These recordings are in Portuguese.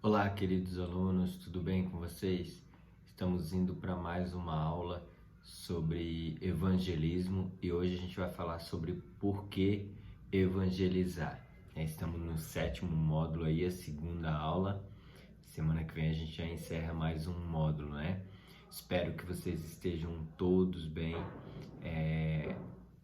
Olá, queridos alunos, tudo bem com vocês? Estamos indo para mais uma aula sobre evangelismo e hoje a gente vai falar sobre por que evangelizar. Estamos no 7º módulo aí, a segunda aula. Semana que vem a gente já encerra mais um módulo, né? Espero que vocês estejam todos bem,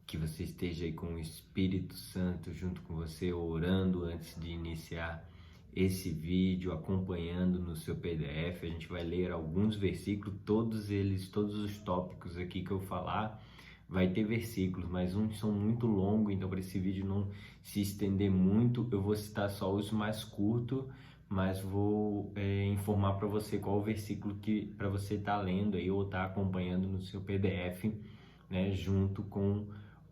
que você esteja aí com o Espírito Santo junto com você, orando antes de iniciar esse vídeo, acompanhando no seu PDF. A gente vai ler alguns versículos, todos os tópicos aqui que eu falar, vai ter versículos, mas uns são muito longos, então para esse vídeo não se estender muito, eu vou citar só os mais curtos, mas vou informar para você qual o versículo que para você estar lendo aí ou estar acompanhando no seu PDF, né, junto com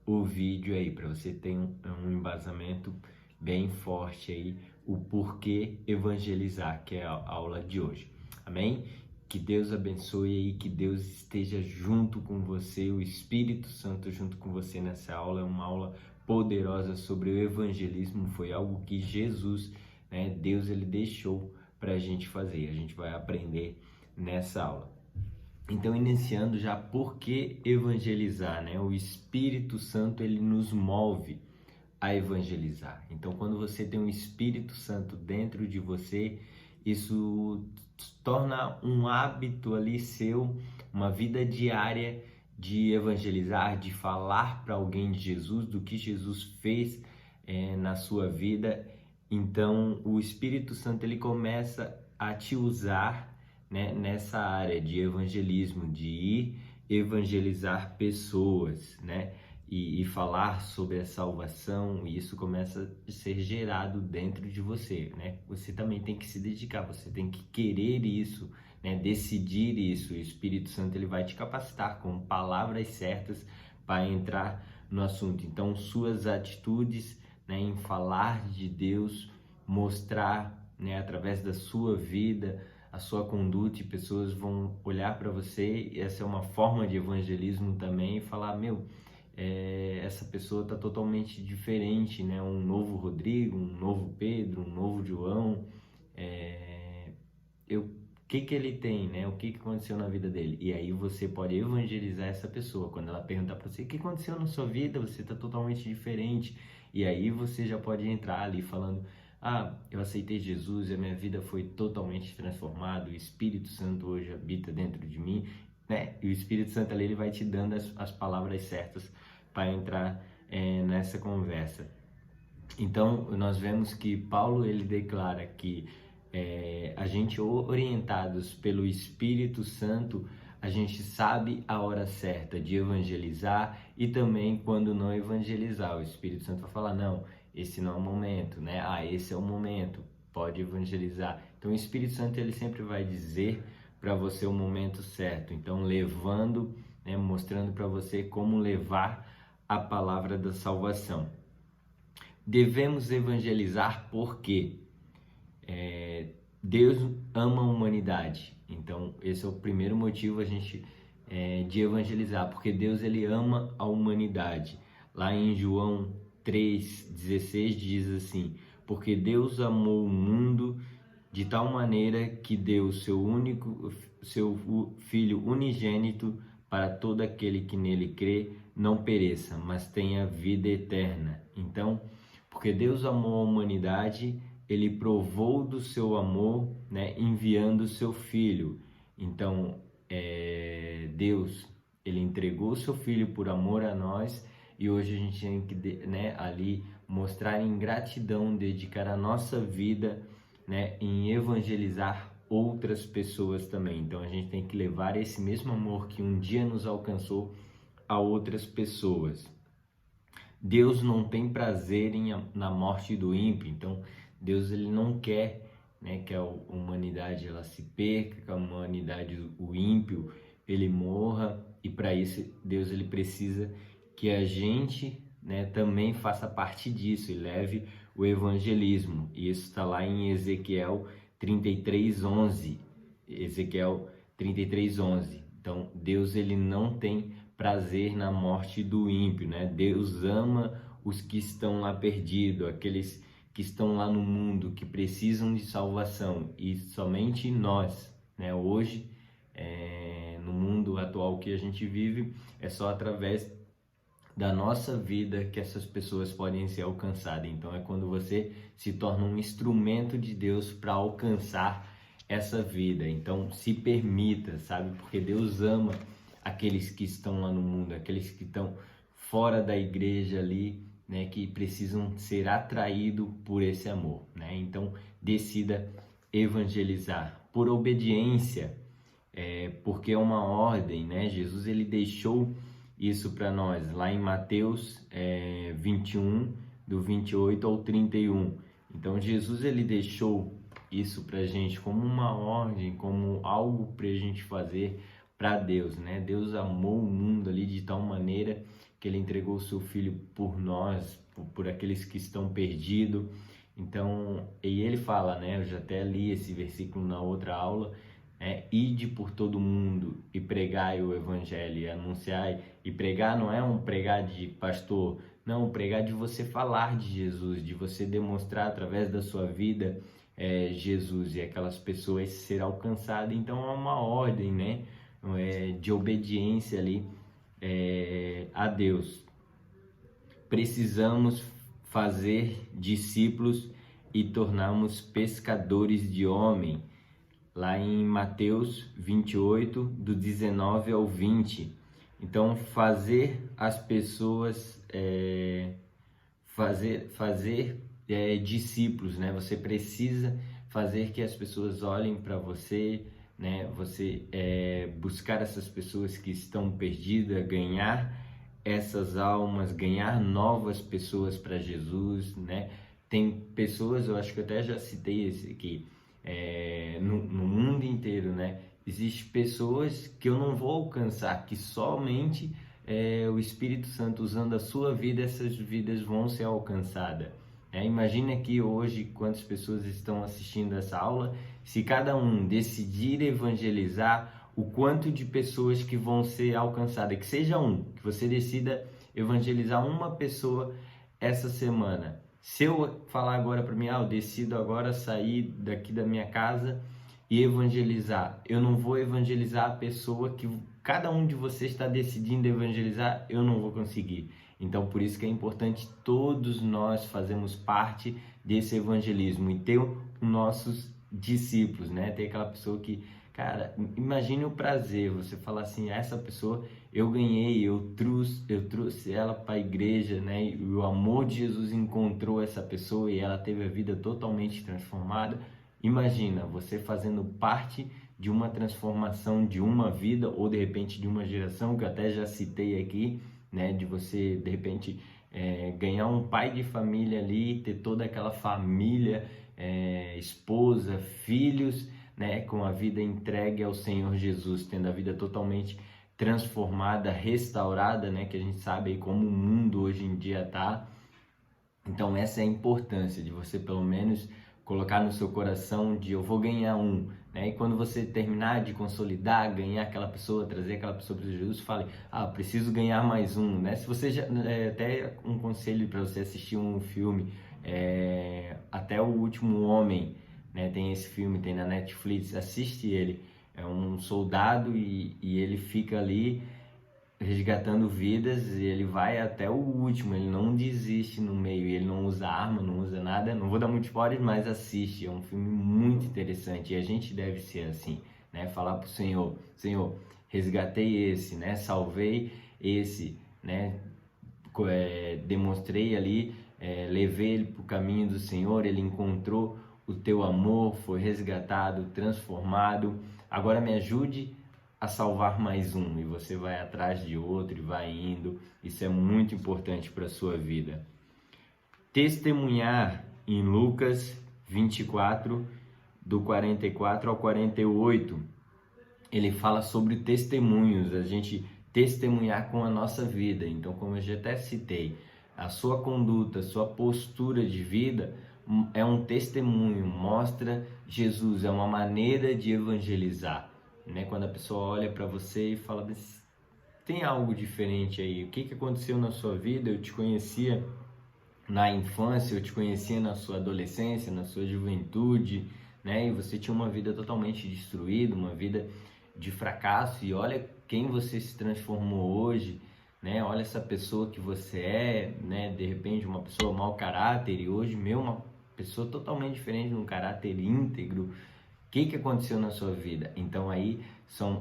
o vídeo aí, para você ter um embasamento bem forte aí, o porquê evangelizar, que é a aula de hoje. Amém? Que Deus abençoe aí, que Deus esteja junto com você, o Espírito Santo junto com você nessa aula. É uma aula poderosa sobre o evangelismo, foi algo que Jesus, né, Deus, ele deixou para a gente fazer. A gente vai aprender nessa aula. Então, iniciando já, por que evangelizar, né? O Espírito Santo, ele nos move a evangelizar. Então, quando você tem um Espírito Santo dentro de você, isso torna um hábito ali seu, uma vida diária de evangelizar, de falar para alguém de Jesus, do que Jesus fez na sua vida. Então, o Espírito Santo, ele começa a te usar, né, nessa área de evangelismo, de ir evangelizar pessoas, né, e falar sobre a salvação, e isso começa a ser gerado dentro de você, né? Você também tem que se dedicar, você tem que querer isso, né, decidir isso. O Espírito Santo, ele vai te capacitar com palavras certas para entrar no assunto. Então, suas atitudes, né, em falar de Deus, mostrar, né, através da sua vida, a sua conduta, e pessoas vão olhar para você, e essa é uma forma de evangelismo também, e falar, essa pessoa está totalmente diferente, né? Um novo Rodrigo, um novo Pedro, um novo João, o que ele tem, né? O que aconteceu na vida dele? E aí você pode evangelizar essa pessoa. Quando ela perguntar para você, o que aconteceu na sua vida? Você está totalmente diferente. E aí você já pode entrar ali falando, eu aceitei Jesus e a minha vida foi totalmente transformada, o Espírito Santo hoje habita dentro de mim, né? E o Espírito Santo ali, ele vai te dando as palavras certas para entrar nessa conversa. Então, nós vemos que Paulo, ele declara que a gente, orientados pelo Espírito Santo, a gente sabe a hora certa de evangelizar e também quando não evangelizar. O Espírito Santo vai falar, não, esse não é o momento, né? Esse é o momento, pode evangelizar. Então, o Espírito Santo, ele sempre vai dizer para você o momento certo. Então, levando, né, mostrando para você como levar a palavra da salvação. Devemos evangelizar porque Deus ama a humanidade. Então, esse é o primeiro motivo de evangelizar, porque Deus, ele ama a humanidade. Lá em João 3,16 diz assim, porque Deus amou o mundo de tal maneira que deu seu Filho unigênito para todo aquele que nele crê, não pereça, mas tenha vida eterna. Então, porque Deus amou a humanidade, ele provou do seu amor, né, enviando o seu Filho. Então, Deus, ele entregou o seu Filho por amor a nós, e hoje a gente tem que, né, ali mostrar em gratidão, dedicar a nossa vida, né, em evangelizar outras pessoas também. Então, a gente tem que levar esse mesmo amor que um dia nos alcançou a outras pessoas. Deus não tem prazer na morte do ímpio. Então, Deus, ele não quer, né, que a humanidade ela se perca, que a humanidade, o ímpio, ele morra, e para isso Deus, ele precisa que a gente, né, também faça parte disso e leve o evangelismo. E isso está lá em Ezequiel 33:11. Ezequiel 33:11. Então, Deus, ele não tem prazer na morte do ímpio, né? Deus ama os que estão lá perdidos, aqueles que estão lá no mundo, que precisam de salvação, e somente nós, né, hoje, no mundo atual que a gente vive, é só através da nossa vida que essas pessoas podem ser alcançadas. Então é quando você se torna um instrumento de Deus para alcançar essa vida. Então se permita, sabe? Porque Deus ama aqueles que estão lá no mundo, aqueles que estão fora da igreja ali, né, que precisam ser atraídos por esse amor, né? Então decida evangelizar por obediência, porque é uma ordem, né? Jesus ele deixou isso para nós lá em Mateus 21, do 28 ao 31. Então Jesus ele deixou isso para a gente como uma ordem, como algo para a gente fazer para Deus, né? Deus amou o mundo ali de tal maneira que ele entregou o seu filho por nós, por aqueles que estão perdidos. Então, e ele fala, né? Eu já até li esse versículo na outra aula, ide por todo mundo e pregai o evangelho e anunciai. E pregar não é um pregar de pastor, não, pregar de você falar de Jesus, de você demonstrar através da sua vida Jesus, e aquelas pessoas ser alcançadas. Então é uma ordem, né, de obediência ali a Deus. Precisamos fazer discípulos e tornarmos pescadores de homem. Lá em Mateus 28, do 19 ao 20. Então, fazer as pessoas, fazer discípulos, né? Você precisa fazer que as pessoas olhem para você, né? Você buscar essas pessoas que estão perdidas, ganhar essas almas, ganhar novas pessoas para Jesus, né? Tem pessoas, eu acho que eu até já citei esse aqui, no mundo inteiro, né? Existem pessoas que eu não vou alcançar, que somente o Espírito Santo usando a sua vida, essas vidas vão ser alcançadas. Imagina que hoje, quantas pessoas estão assistindo essa aula, se cada um decidir evangelizar, o quanto de pessoas que vão ser alcançadas, que seja que você decida evangelizar uma pessoa essa semana. Se eu falar agora para mim, eu decido agora sair daqui da minha casa e evangelizar, eu não vou evangelizar a pessoa que cada um de vocês está decidindo evangelizar, eu não vou conseguir. Então, por isso que é importante todos nós fazermos parte desse evangelismo e ter os nossos discípulos, né? Ter aquela pessoa que, cara, imagine o prazer, você falar assim, essa pessoa eu ganhei, eu trouxe ela para a igreja, né? E o amor de Jesus encontrou essa pessoa e ela teve a vida totalmente transformada. Imagina você fazendo parte de uma transformação de uma vida ou de repente de uma geração, que eu até já citei aqui, né? De você de repente ganhar um pai de família ali, ter toda aquela família, esposa, filhos, né? Com a vida entregue ao Senhor Jesus, tendo a vida totalmente transformada, restaurada, né? Que a gente sabe aí como o mundo hoje em dia tá. Então essa é a importância de você pelo menos colocar no seu coração de eu vou ganhar né? E quando você terminar de consolidar, ganhar aquela pessoa, trazer aquela pessoa para Jesus, fale, preciso ganhar mais né? Se você já, até um conselho para você assistir um filme, Até o Último Homem, né? Tem esse filme, tem na Netflix, assiste ele. É um soldado e ele fica ali resgatando vidas e ele vai até o último, ele não desiste no meio, ele não usa arma, não usa nada. Não vou dar muito spoiler, mas assiste, é um filme muito interessante e a gente deve ser assim, né? Falar pro Senhor, Senhor, resgatei esse, né? Salvei esse, né? Demonstrei ali, levei ele pro caminho do Senhor, ele encontrou o teu amor, foi resgatado, transformado. Agora me ajude a salvar mais e você vai atrás de outro e vai indo. Isso é muito importante para a sua vida. Testemunhar em Lucas 24, do 44 ao 48. Ele fala sobre testemunhos, a gente testemunhar com a nossa vida. Então, como eu já até citei, a sua conduta, a sua postura de vida é um testemunho, mostra Jesus, é uma maneira de evangelizar, né? Quando a pessoa olha para você e fala, tem algo diferente aí, o que aconteceu na sua vida? Eu te conhecia na infância, eu te conhecia na sua adolescência, na sua juventude, né? E você tinha uma vida totalmente destruída, uma vida de fracasso, e olha quem você se transformou hoje, né? Olha essa pessoa que você é, né? De repente uma pessoa mau caráter, e hoje uma pessoa totalmente diferente, um caráter íntegro. O que aconteceu na sua vida? Então aí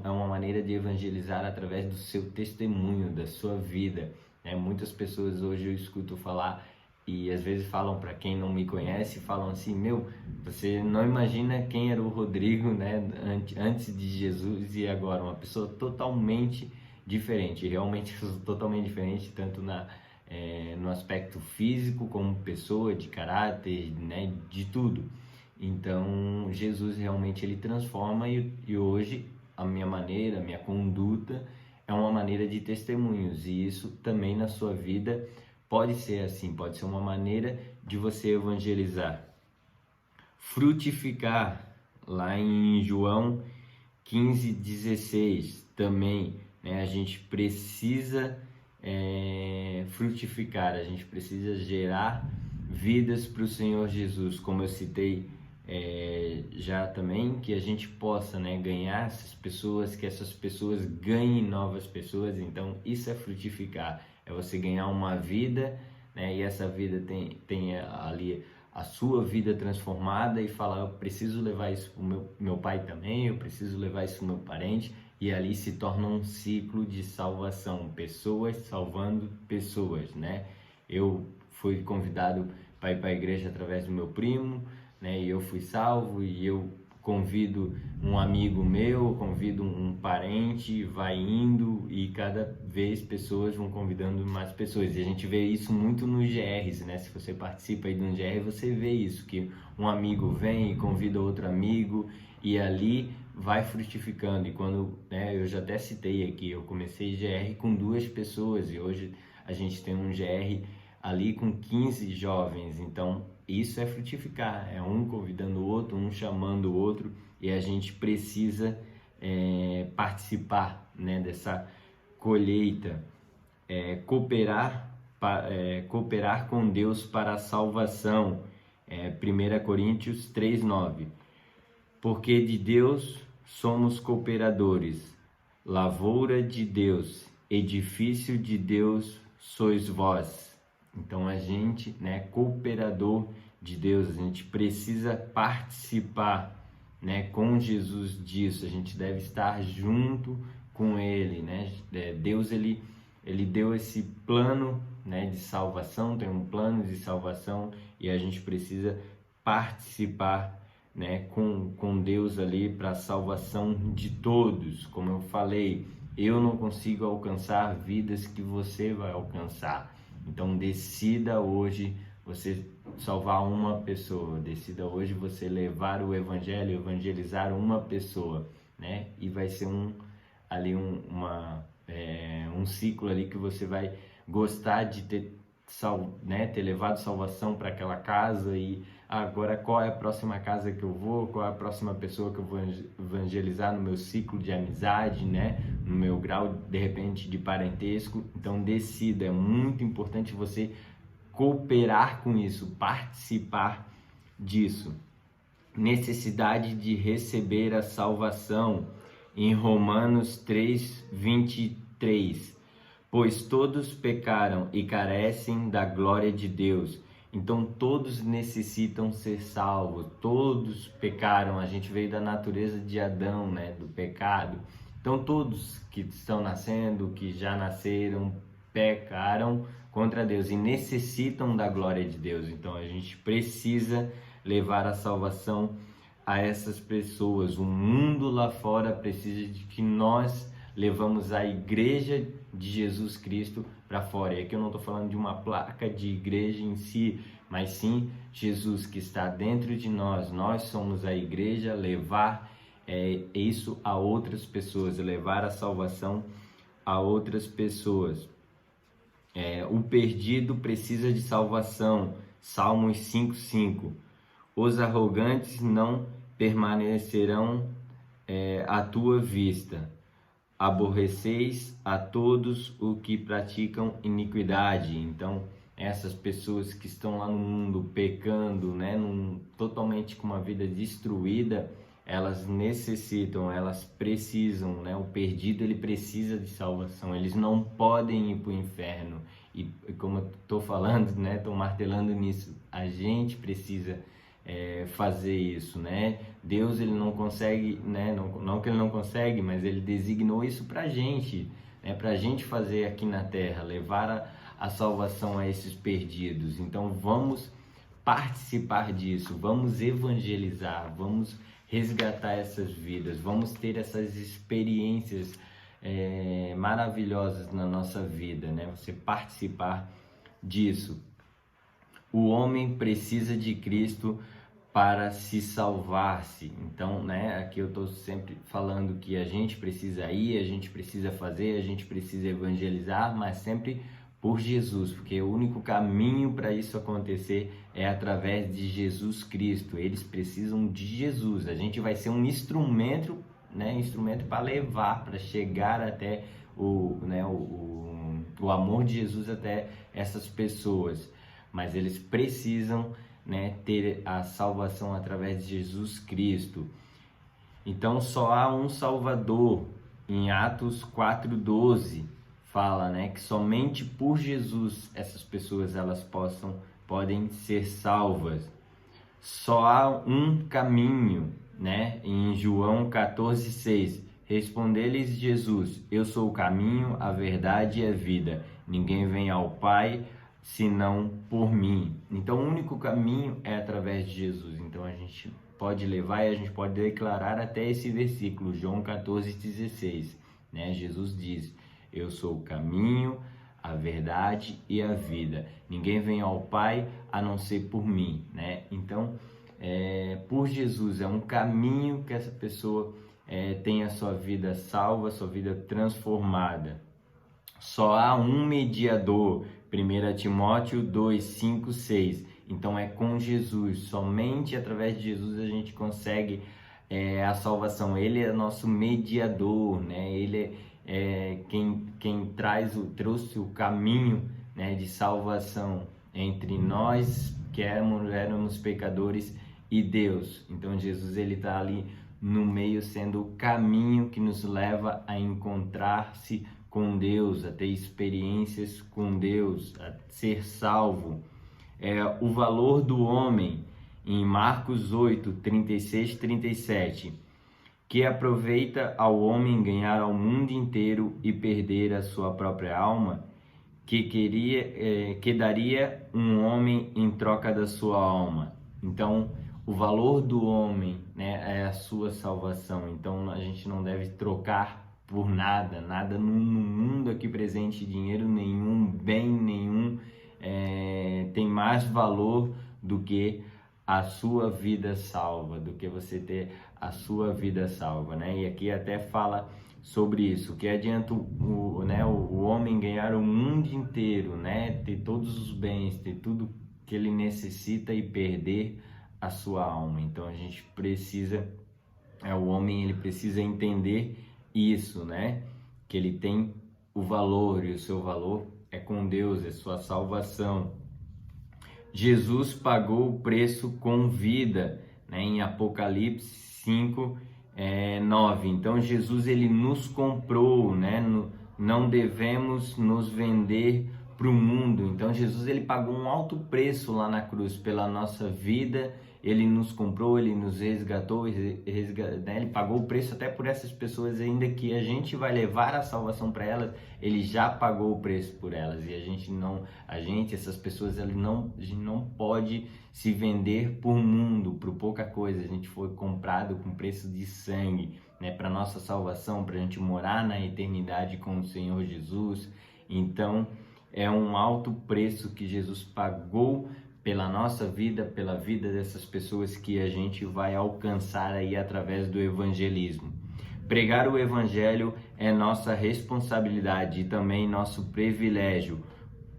é uma maneira de evangelizar através do seu testemunho, da sua vida, né? Muitas pessoas hoje eu escuto falar, e às vezes falam para quem não me conhece, falam assim: você não imagina quem era o Rodrigo, né, antes de Jesus e agora, uma pessoa totalmente diferente. Realmente totalmente diferente, tanto no aspecto físico, como pessoa, de caráter, né, de tudo. Então Jesus realmente ele transforma, e hoje a minha maneira, a minha conduta é uma maneira de testemunhos, e isso também na sua vida pode ser assim, pode ser uma maneira de você evangelizar. Frutificar, lá em João 15:16 também, né? A gente precisa frutificar, a gente precisa gerar vidas para o Senhor Jesus, como eu citei já também, que a gente possa, né, ganhar essas pessoas, que essas pessoas ganhem novas pessoas. Então isso é frutificar, é você ganhar uma vida, né, e essa vida tem ali a sua vida transformada, e falar: eu preciso levar isso para o meu pai também, eu preciso levar isso para o meu parente, e ali se torna um ciclo de salvação, pessoas salvando pessoas, né? Eu fui convidado para ir para a igreja através do meu primo, né? E eu fui salvo, e eu convido um amigo meu, convido um parente, vai indo, e cada vez pessoas vão convidando mais pessoas. E a gente vê isso muito nos GRs, né? Se você participa aí de um GR, você vê isso, que um amigo vem e convida outro amigo, e ali vai frutificando. E quando, né, eu já até citei aqui, eu comecei GR com 2 pessoas, e hoje a gente tem um GR ali com 15 jovens. Então isso é frutificar, é um convidando o outro, um chamando o outro, e a gente precisa participar, né, dessa colheita, cooperar com Deus para a salvação. 1 Coríntios 3:9. Porque de Deus somos cooperadores, lavoura de Deus, edifício de Deus sois vós. Então a gente, né, cooperador de Deus, a gente precisa participar, né, com Jesus disso. A gente deve estar junto com Ele, né? Deus ele deu esse plano, né, de salvação, tem um plano de salvação, e a gente precisa participar, né, com Deus ali para a salvação de todos. Como eu falei, eu não consigo alcançar vidas que você vai alcançar. Então decida hoje você salvar uma pessoa, decida hoje você levar o evangelho, evangelizar uma pessoa, né? E vai ser um ciclo ali que você vai gostar de ter levado salvação para aquela casa. E agora qual é a próxima casa que eu vou, qual é a próxima pessoa que eu vou evangelizar no meu ciclo de amizade, né? No meu grau, de repente, de parentesco. Então decida, é muito importante você cooperar com isso, participar disso. Necessidade de receber a salvação, em Romanos 3:23. Pois todos pecaram e carecem da glória de Deus. Então todos necessitam ser salvos, todos pecaram. A gente veio da natureza de Adão, né, do pecado. Então todos que estão nascendo, que já nasceram, pecaram contra Deus e necessitam da glória de Deus. Então a gente precisa levar a salvação a essas pessoas. O mundo lá fora precisa de que nós levamos a igreja de Jesus Cristo para fora. E aqui eu não estou falando de uma placa de igreja em si, mas sim Jesus que está dentro de nós. Nós somos a igreja, levar isso a outras pessoas, levar a salvação a outras pessoas. O perdido precisa de salvação. Salmos 5:5. Os arrogantes não permanecerão à tua vista. Aborreceis a todos os que praticam iniquidade. Então, essas pessoas que estão lá no mundo pecando, né, totalmente com uma vida destruída, elas necessitam, elas precisam, né? O perdido, ele precisa de salvação, eles não podem ir para o inferno. E como eu estou falando, né, estou martelando nisso, a gente precisa fazer isso, né? Deus, ele não consegue, né? Não que ele não consegue, mas ele designou isso para a gente, né? Para a gente fazer aqui na terra, levar a salvação a esses perdidos. Então vamos participar disso, vamos evangelizar, vamos resgatar essas vidas, vamos ter essas experiências maravilhosas na nossa vida, né? Você participar disso. O homem precisa de Cristo para se salvar-se. Então, né, aqui eu estou sempre falando que a gente precisa ir, a gente precisa fazer, a gente precisa evangelizar, mas sempre por Jesus, porque o único caminho para isso acontecer é através de Jesus Cristo. Eles precisam de Jesus. A gente vai ser um instrumento, né, instrumento para levar, para chegar até o amor de Jesus até essas pessoas. Mas eles precisam, né, ter a salvação através de Jesus Cristo. Então só há um Salvador. Em Atos 4:12 fala, né, que somente por Jesus essas pessoas elas podem ser salvas. Só há um caminho, né? Em João 14:6 respondeu-lhes Jesus: eu sou o caminho, a verdade e a vida. Ninguém vem ao Pai senão por mim. Então o único caminho é através de Jesus. Então a gente pode levar e a gente pode declarar até esse versículo, João 14:16, né? Jesus diz: eu sou o caminho, a verdade e a vida. Ninguém vem ao Pai a não ser por mim, né? Então, por Jesus é um caminho que essa pessoa tenha sua vida salva, sua vida transformada. Só há um mediador, 1 Timóteo 2:5, 6. Então é com Jesus, somente através de Jesus a gente consegue a salvação. Ele é nosso mediador, né? Ele é quem trouxe o caminho, né, de salvação entre nós que éramos pecadores e Deus. Então Jesus, ele está ali no meio, sendo o caminho que nos leva a encontrar-se com Deus, a ter experiências com Deus, a ser salvo. O valor do homem, em Marcos 8:36, 37, que aproveita ao homem ganhar ao mundo inteiro e perder a sua própria alma, que daria um homem em troca da sua alma. Então, o valor do homem, né, é a sua salvação. Então, a gente não deve trocar por nada no mundo aqui presente, dinheiro nenhum, bem nenhum, tem mais valor do que a sua vida salva, do que você ter a sua vida salva, né? E aqui até fala sobre isso, que adianta o homem ganhar o mundo inteiro, né? Ter todos os bens, ter tudo que ele necessita e perder a sua alma. Então a gente precisa, o homem, ele precisa entender isso, né? Que ele tem o valor, e o seu valor é com Deus, é sua salvação. Jesus pagou o preço com vida, né? Em Apocalipse 5:9. Então Jesus, ele nos comprou, né? Não devemos nos vender para o mundo. Então Jesus, ele pagou um alto preço lá na cruz pela nossa vida. Ele nos comprou, ele nos resgatou, né? Ele pagou o preço até por essas pessoas, ainda que a gente vai levar a salvação para elas, ele já pagou o preço por elas. E essas pessoas, a gente não pode se vender por mundo, por pouca coisa. A gente foi comprado com preço de sangue, né? Para nossa salvação, para a gente morar na eternidade com o Senhor Jesus. Então, é um alto preço que Jesus pagou pela nossa vida, pela vida dessas pessoas que a gente vai alcançar aí através do evangelismo. Pregar o evangelho é nossa responsabilidade e também nosso privilégio.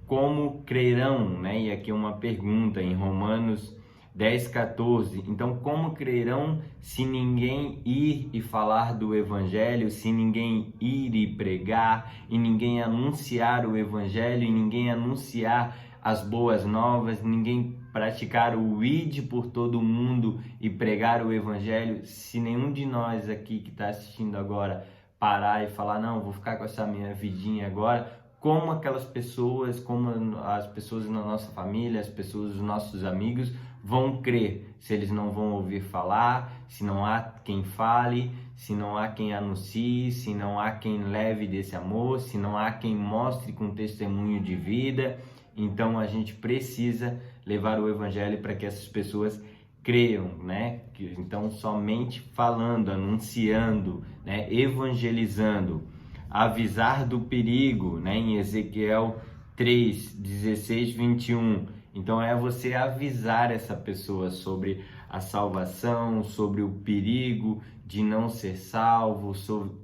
Como crerão, né? E aqui uma pergunta em Romanos 10:14. Então, como crerão se ninguém ir e falar do evangelho, se ninguém ir e pregar, e ninguém anunciar o evangelho, e ninguém anunciar as boas novas, ninguém praticar o ide por todo mundo e pregar o evangelho, se nenhum de nós aqui que está assistindo agora parar e falar, não, vou ficar com essa minha vidinha agora, como aquelas pessoas, como as pessoas na nossa família, as pessoas, os nossos amigos, vão crer, se eles não vão ouvir falar, se não há quem fale, se não há quem anuncie, se não há quem leve desse amor, se não há quem mostre com testemunho de vida. Então a gente precisa levar o evangelho para que essas pessoas creiam, né? Então somente falando, anunciando, né? Evangelizando, avisar do perigo, né? Em Ezequiel 3, 16, 21. Então é você avisar essa pessoa sobre a salvação, sobre o perigo de não ser salvo,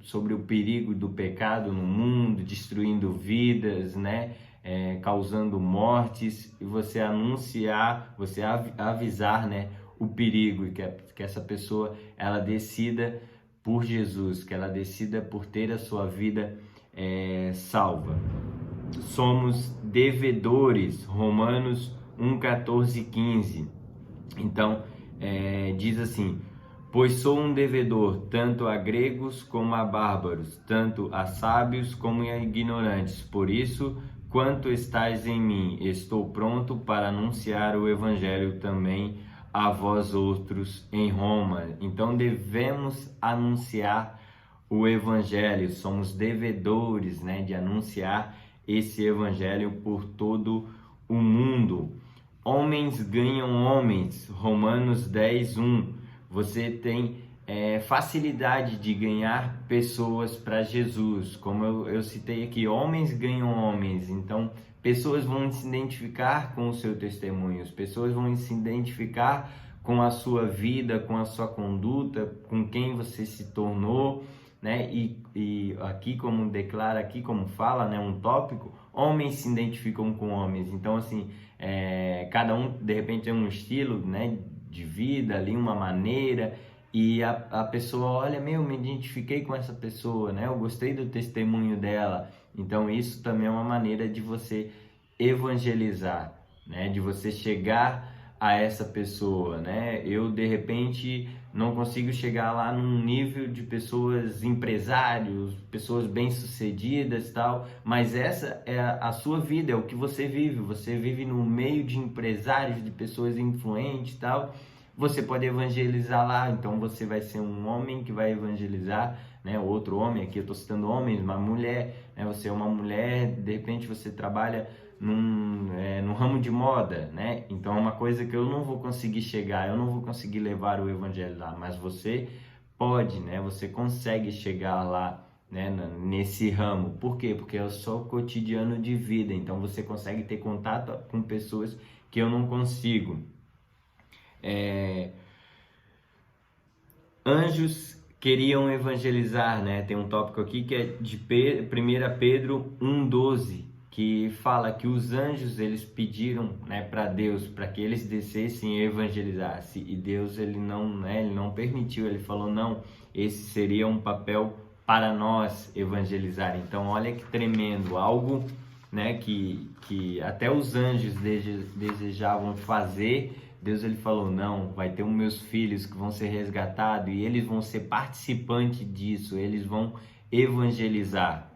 sobre o perigo do pecado no mundo, destruindo vidas, né? Causando mortes, e você anunciar, você avisar, né? O perigo, e que essa pessoa ela decida por Jesus, que ela decida por ter a sua vida salva. Somos devedores, Romanos 1, 14, 15. Então, diz assim, pois sou um devedor, tanto a gregos como a bárbaros, tanto a sábios como a ignorantes. Por isso, quanto estais em mim, estou pronto para anunciar o evangelho também a vós outros em Roma. Então, devemos anunciar o evangelho, somos devedores, né, de anunciar esse evangelho por todo o mundo. Homens ganham homens, Romanos 10, 1. Você tem facilidade de ganhar pessoas para Jesus, como eu citei aqui, homens ganham homens, então pessoas vão se identificar com o seu testemunho, as pessoas vão se identificar com a sua vida, com a sua conduta, com quem você se tornou, né? E aqui como declara, aqui como fala, né, um tópico, homens se identificam com homens, então assim, cada um de repente tem um estilo, né, de vida ali, uma maneira, e a pessoa olha, me identifiquei com essa pessoa, né? Eu gostei do testemunho dela. Então isso também é uma maneira de você evangelizar, né? De você chegar a essa pessoa, né? Eu de repente não consigo chegar lá num nível de pessoas empresários, pessoas bem-sucedidas e tal, mas essa é a sua vida, é o que você vive no meio de empresários, de pessoas influentes e tal. Você pode evangelizar lá, então você vai ser um homem que vai evangelizar, né? Outro homem, aqui eu estou citando homens, uma mulher, né? Você é uma mulher, de repente você trabalha no ramo de moda, né? Então é uma coisa que eu não vou conseguir chegar, eu não vou conseguir levar o evangelho lá, mas você pode, né? Você consegue chegar lá, né? Nesse ramo. Por quê? Porque é o seu cotidiano de vida, então você consegue ter contato com pessoas que eu não consigo. Anjos queriam evangelizar, né? Tem um tópico aqui que é de 1 Pedro 1,12, que fala que os anjos eles pediram, né, para Deus para que eles descessem e evangelizassem, e Deus ele não permitiu, ele falou não, esse seria um papel para nós evangelizar. Então olha que tremendo, algo, né, que até os anjos desejavam fazer. Deus ele falou, não, vai ter os meus filhos que vão ser resgatados e eles vão ser participantes disso, eles vão evangelizar.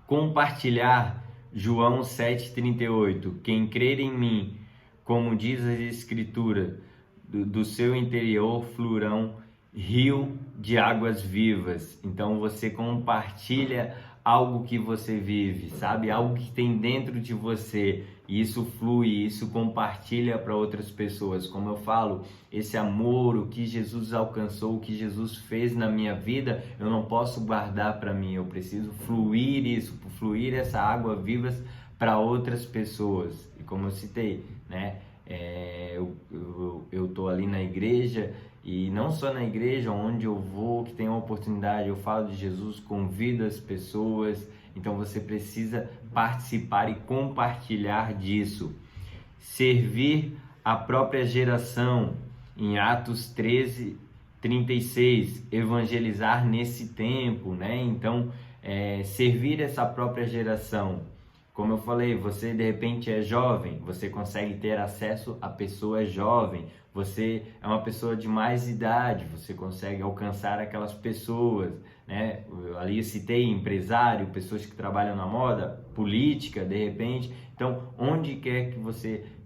Compartilhar, João 7,38, quem crer em mim, como diz a Escritura, do seu interior fluirão rio de águas vivas. Então você compartilha algo que você vive, sabe? Algo que tem dentro de você, e isso flui, isso compartilha para outras pessoas. Como eu falo, esse amor, o que Jesus alcançou, o que Jesus fez na minha vida, eu não posso guardar para mim, eu preciso fluir isso, fluir essa água viva para outras pessoas. E como eu citei, né? Eu tô ali na igreja, e não só na igreja, onde eu vou, que tem uma oportunidade, eu falo de Jesus, convido as pessoas. Então você precisa participar e compartilhar disso. Servir a própria geração, em Atos 13, 36, evangelizar nesse tempo, né? Então, servir essa própria geração. Como eu falei, você de repente é jovem, você consegue ter acesso a pessoas jovens. Você é uma pessoa de mais idade, você consegue alcançar aquelas pessoas, né? Ali eu citei empresário, pessoas que trabalham na moda, política, de repente. Então, onde quer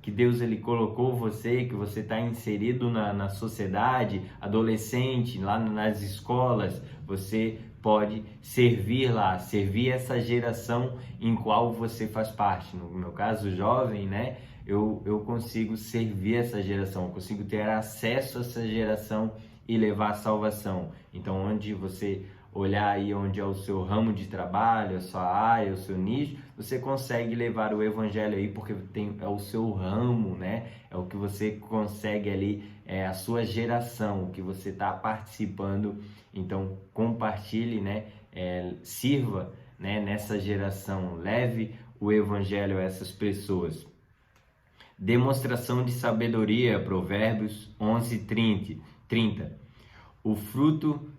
que Deus ele colocou você, que você está inserido na sociedade, adolescente, lá nas escolas, você pode servir lá, servir essa geração em qual você faz parte. No meu caso, jovem, né? Eu consigo servir essa geração, eu consigo ter acesso a essa geração e levar a salvação. Então, onde você olhar aí onde é o seu ramo de trabalho, a sua área, o seu nicho, você consegue levar o evangelho aí, porque é o seu ramo, né? É o que você consegue ali, é a sua geração, o que você está participando. Então, compartilhe, né? Sirva, né? Nessa geração, leve o evangelho a essas pessoas. Demonstração de sabedoria, Provérbios 11:30. O fruto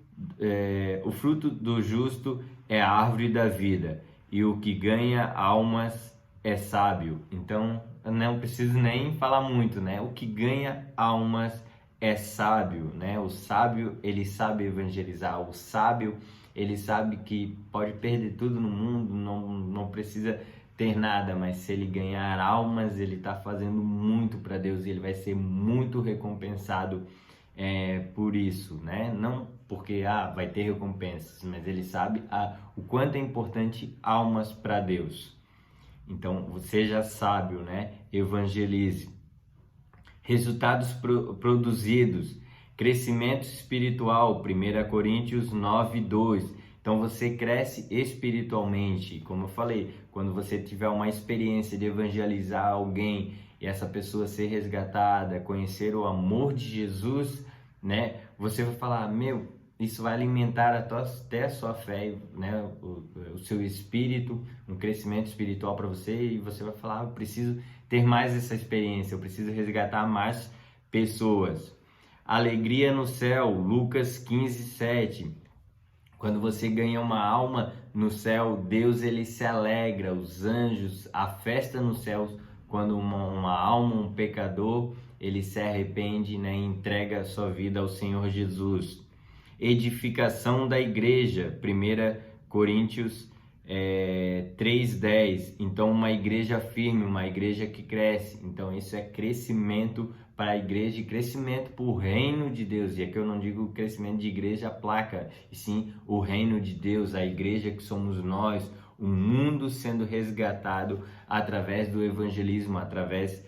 do justo é a árvore da vida, e o que ganha almas é sábio. Então, não preciso nem falar muito, né? O que ganha almas é sábio, né? O sábio, ele sabe evangelizar. O sábio, ele sabe que pode perder tudo no mundo, não precisa ter nada, mas se ele ganhar almas, ele está fazendo muito para Deus e ele vai ser muito recompensado por isso, né? Não porque vai ter recompensas, mas ele sabe o quanto é importante almas para Deus. Então, seja sábio, né? Evangelize. Resultados produzidos. Crescimento espiritual, 1 Coríntios 9:2. Então você cresce espiritualmente, como eu falei, quando você tiver uma experiência de evangelizar alguém e essa pessoa ser resgatada, conhecer o amor de Jesus, né? Você vai falar, isso vai alimentar até a sua fé, né? O seu espírito, um crescimento espiritual para você, e você vai falar, eu preciso ter mais essa experiência, eu preciso resgatar mais pessoas. Alegria no céu, Lucas 15:7. Quando você ganha uma alma no céu, Deus ele se alegra, os anjos, a festa nos céus, quando uma alma, um pecador, ele se arrepende, né, e entrega a sua vida ao Senhor Jesus. Edificação da igreja, 1 Coríntios 3:10. Então, uma igreja firme, uma igreja que cresce. Então, isso é crescimento para a igreja e crescimento para o reino de Deus. E aqui eu não digo crescimento de igreja placa, e sim o reino de Deus, a igreja que somos nós, o mundo sendo resgatado através do evangelismo, através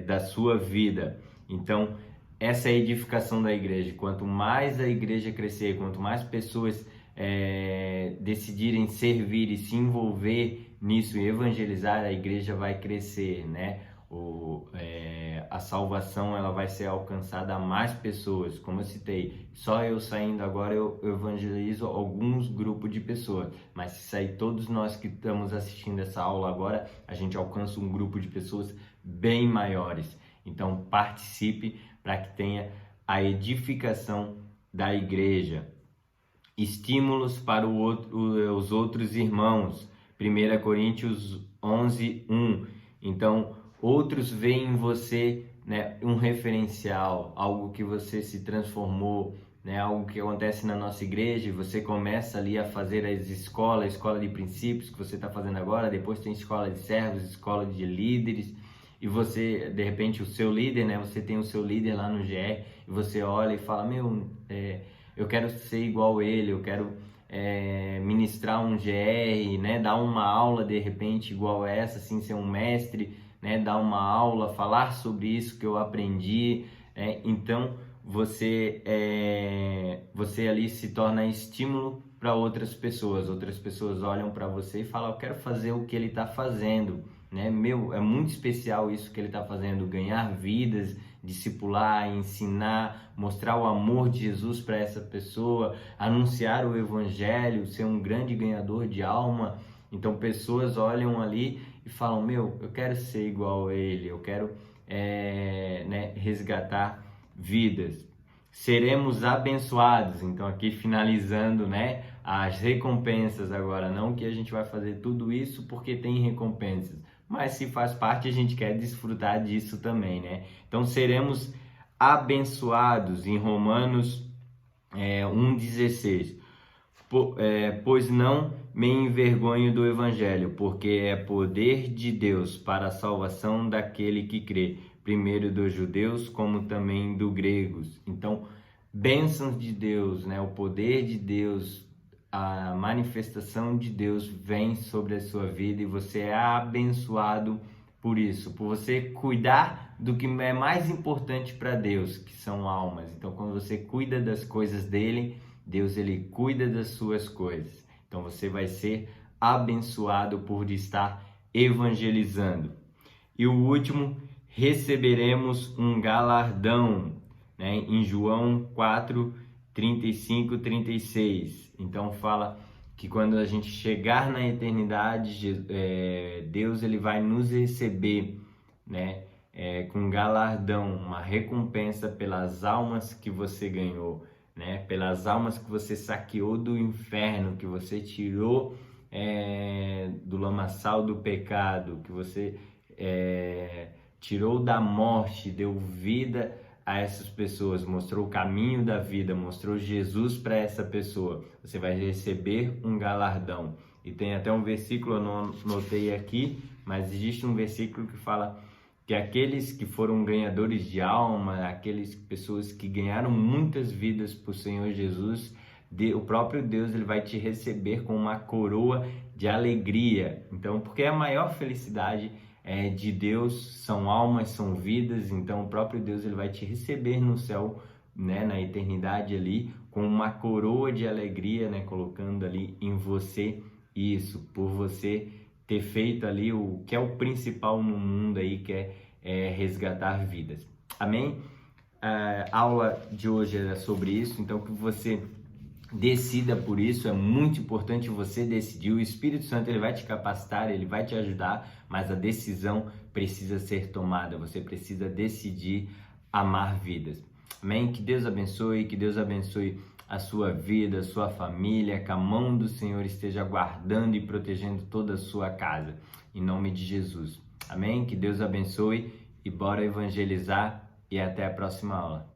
da sua vida. Então, essa é a edificação da igreja. Quanto mais a igreja crescer, quanto mais pessoas decidirem servir e se envolver nisso e evangelizar, a igreja vai crescer, né? A salvação ela vai ser alcançada a mais pessoas. Como eu citei, só eu saindo agora eu evangelizo alguns grupos de pessoas, mas se sair todos nós que estamos assistindo essa aula agora, a gente alcança um grupo de pessoas bem maiores. Então participe para que tenha a edificação da igreja. Estímulos para os outros irmãos, 1 Coríntios 11:1. Então, outros veem em você, né, um referencial, algo que você se transformou, né, algo que acontece na nossa igreja, e você começa ali a fazer as escola de princípios que você está fazendo agora, depois tem escola de servos, escola de líderes, e você, de repente, o seu líder, né, você tem o seu líder lá no GR, e você olha e fala, eu quero ser igual ele, eu quero ministrar um GR, né, dar uma aula de repente igual essa, assim, ser um mestre, né, dar uma aula, falar sobre isso que eu aprendi, então você ali se torna estímulo para outras pessoas olham para você e falam, eu quero fazer o que ele está fazendo, né? É muito especial isso que ele está fazendo, ganhar vidas, discipular, ensinar, mostrar o amor de Jesus para essa pessoa, anunciar o evangelho, ser um grande ganhador de alma. Então pessoas olham ali e falam, eu quero ser igual a ele, eu quero resgatar vidas. seremos abençoados. Então aqui finalizando, né, as recompensas agora, não que a gente vai fazer tudo isso porque tem recompensas, mas se faz parte a gente quer desfrutar disso também, né? Então seremos abençoados em Romanos 1,16. Pois não me envergonho do Evangelho, porque é poder de Deus para a salvação daquele que crê, primeiro dos judeus como também dos gregos. Então, bênçãos de Deus, né? O poder de Deus, a manifestação de Deus vem sobre a sua vida e você é abençoado por isso, por você cuidar do que é mais importante para Deus, que são almas. Então, quando você cuida das coisas dele, Deus ele cuida das suas coisas. Então você vai ser abençoado por estar evangelizando. E o último, receberemos um galardão, né? Em João 4, 35, 36. Então fala que quando a gente chegar na eternidade, Deus ele vai nos receber, né? Com galardão, uma recompensa pelas almas que você ganhou, né? Pelas almas que você saqueou do inferno, que você tirou do lamaçal do pecado, que você tirou da morte, deu vida a essas pessoas, mostrou o caminho da vida, mostrou Jesus para essa pessoa. Você vai receber um galardão. E tem até um versículo, eu não notei aqui, mas existe um versículo que fala que aqueles que foram ganhadores de alma, aquelas pessoas que ganharam muitas vidas por Senhor Jesus, o próprio Deus ele vai te receber com uma coroa de alegria. Então, porque a maior felicidade de Deus são almas, são vidas. Então, o próprio Deus ele vai te receber no céu, né, na eternidade ali, com uma coroa de alegria, né, colocando ali em você isso, por você ter feito ali o que é o principal no mundo aí, que é resgatar vidas. Amém? A aula de hoje era sobre isso, então que você decida por isso, é muito importante você decidir. O Espírito Santo ele vai te capacitar, ele vai te ajudar, mas a decisão precisa ser tomada, você precisa decidir amar vidas. Amém? Que Deus abençoe a sua vida, a sua família, que a mão do Senhor esteja guardando e protegendo toda a sua casa, em nome de Jesus. Amém? Que Deus abençoe e bora evangelizar e até a próxima aula.